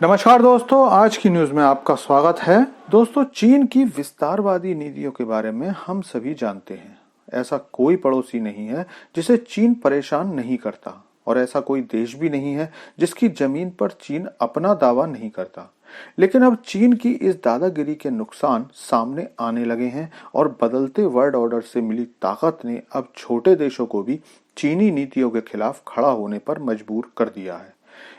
नमस्कार दोस्तों, आज की न्यूज में आपका स्वागत है। दोस्तों, चीन की विस्तारवादी नीतियों के बारे में हम सभी जानते हैं। ऐसा कोई पड़ोसी नहीं है जिसे चीन परेशान नहीं करता, और ऐसा कोई देश भी नहीं है जिसकी जमीन पर चीन अपना दावा नहीं करता। लेकिन अब चीन की इस दादागिरी के नुकसान सामने आने लगे हैं, और बदलते वर्ल्ड ऑर्डर से मिली ताकत ने अब छोटे देशों को भी चीनी नीतियों के खिलाफ खड़ा होने पर मजबूर कर दिया है।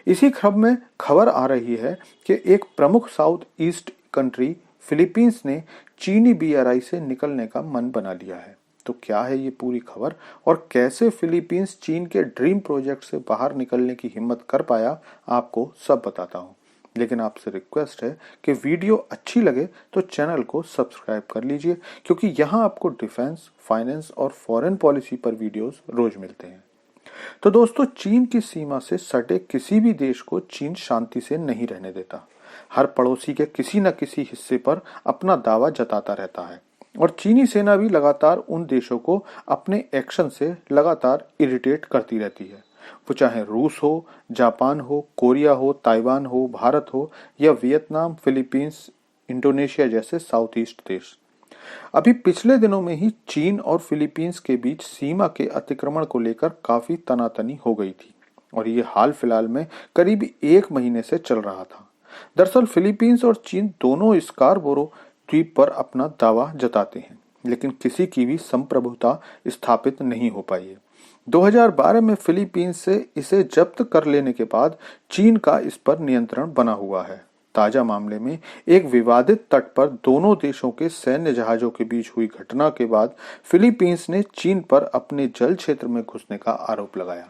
इसी क्रम में खबर आ रही है कि एक प्रमुख साउथ ईस्ट कंट्री फिलीपींस ने चीनी बीआरआई से निकलने का मन बना लिया है। तो क्या है ये पूरी खबर, और कैसे फिलीपींस चीन के ड्रीम प्रोजेक्ट से बाहर निकलने की हिम्मत कर पाया, आपको सब बताता हूँ। लेकिन आपसे रिक्वेस्ट है कि वीडियो अच्छी लगे तो चैनल को सब्सक्राइब कर लीजिए, क्योंकि यहाँ आपको डिफेंस, फाइनेंस और फॉरेन पॉलिसी पर वीडियोस रोज मिलते हैं। तो दोस्तों, चीन की सीमा से सटे किसी भी देश को चीन शांति से नहीं रहने देता। हर पड़ोसी के किसी न किसी हिस्से पर अपना दावा जताता रहता है, और चीनी सेना भी लगातार उन देशों को अपने एक्शन से लगातार इरिटेट करती रहती है। वो चाहे रूस हो, जापान हो, कोरिया हो, ताइवान हो, भारत हो, या वियतनाम, फिलीपींस, इंडोनेशिया जैसे साउथ ईस्ट देश। अभी पिछले दिनों में ही चीन और फिलीपींस के बीच सीमा के अतिक्रमण को लेकर काफी तनातनी हो गई थी, और ये हाल फिलहाल में करीब 1 महीने से चल रहा था। दरअसल फिलीपींस और चीन दोनों स्कारबोरो द्वीप पर अपना दावा जताते हैं, लेकिन किसी की भी संप्रभुता स्थापित नहीं हो पाई है। 2012 में फिलीपींस से इसे जब्त कर लेने के बाद चीन का इस पर नियंत्रण बना हुआ है। ताजा मामले में एक विवादित तट पर दोनों देशों के सैन्य जहाजों के बीच हुई घटना के बाद फिलीपींस ने चीन पर अपने जल क्षेत्र में घुसने का आरोप लगाया।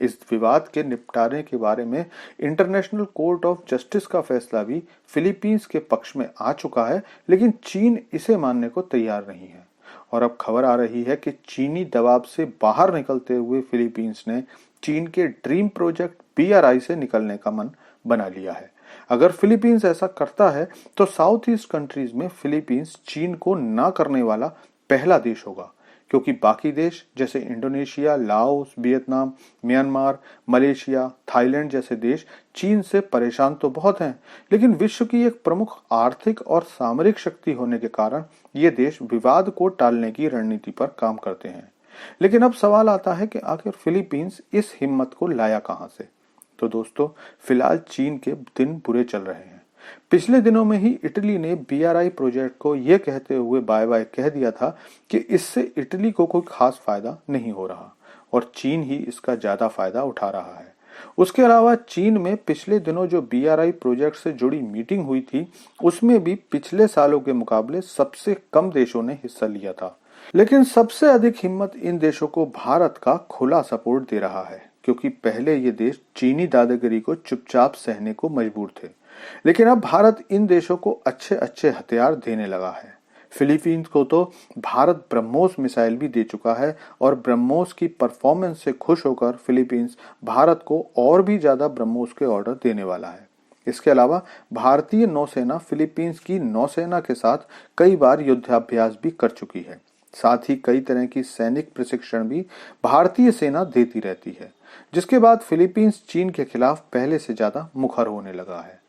इस विवाद के निपटारे के बारे में इंटरनेशनल कोर्ट ऑफ जस्टिस का फैसला भी फिलीपींस के पक्ष में आ चुका है, लेकिन चीन इसे मानने को तैयार नहीं है। और अब खबर आ रही है कि चीनी दबाव से बाहर निकलते हुए फिलीपींस ने चीन के ड्रीम प्रोजेक्ट बीआरआई से निकलने का मन बना लिया है। अगर फिलीपींस ऐसा करता है तो साउथ ईस्ट कंट्रीज में फिलीपींस चीन को ना करने वाला पहला देश होगा, क्योंकि बाकी देश जैसे Indonesia, Laos, Vietnam, Myanmar, Malaysia, Thailand जैसे देश चीन से परेशान तो बहुत हैं, लेकिन विश्व की एक प्रमुख आर्थिक और सामरिक शक्ति होने के कारण ये देश विवाद को टालने की रणनीति पर काम करते हैं। लेकिन अब सवाल आता है कि आखिर फिलीपींस इस हिम्मत को लाया कहां से। तो दोस्तों, फिलहाल चीन के दिन बुरे चल रहे हैं। पिछले दिनों में ही इटली ने बीआरआई प्रोजेक्ट को यह कहते हुए बाय बाय कह दिया था कि इससे इटली को कोई खास फायदा नहीं हो रहा, और चीन ही इसका ज्यादा फायदा उठा रहा है। उसके अलावा चीन में पिछले दिनों जो बीआरआई प्रोजेक्ट से जुड़ी मीटिंग हुई थी, उसमें भी पिछले सालों के मुकाबले सबसे कम देशों ने हिस्सा लिया था। लेकिन सबसे अधिक हिम्मत इन देशों को भारत का खुला सपोर्ट दे रहा है, क्योंकि पहले ये देश चीनी दादागिरी को चुपचाप सहने को मजबूर थे। लेकिन अब भारत इन देशों को अच्छे अच्छे हथियार देने लगा है। फिलीपींस को तो भारत ब्रह्मोस मिसाइल भी दे चुका है, और ब्रह्मोस की परफॉर्मेंस से खुश होकर फिलीपींस भारत को और भी ज्यादा ब्रह्मोस के ऑर्डर देने वाला है। इसके अलावा भारतीय नौसेना फिलीपींस की नौसेना के साथ कई बार युद्धाभ्यास भी कर चुकी है। साथ ही कई तरह की सैनिक प्रशिक्षण भी भारतीय सेना देती रहती है, जिसके बाद फिलीपींस चीन के खिलाफ पहले से ज्यादा मुखर होने लगा है।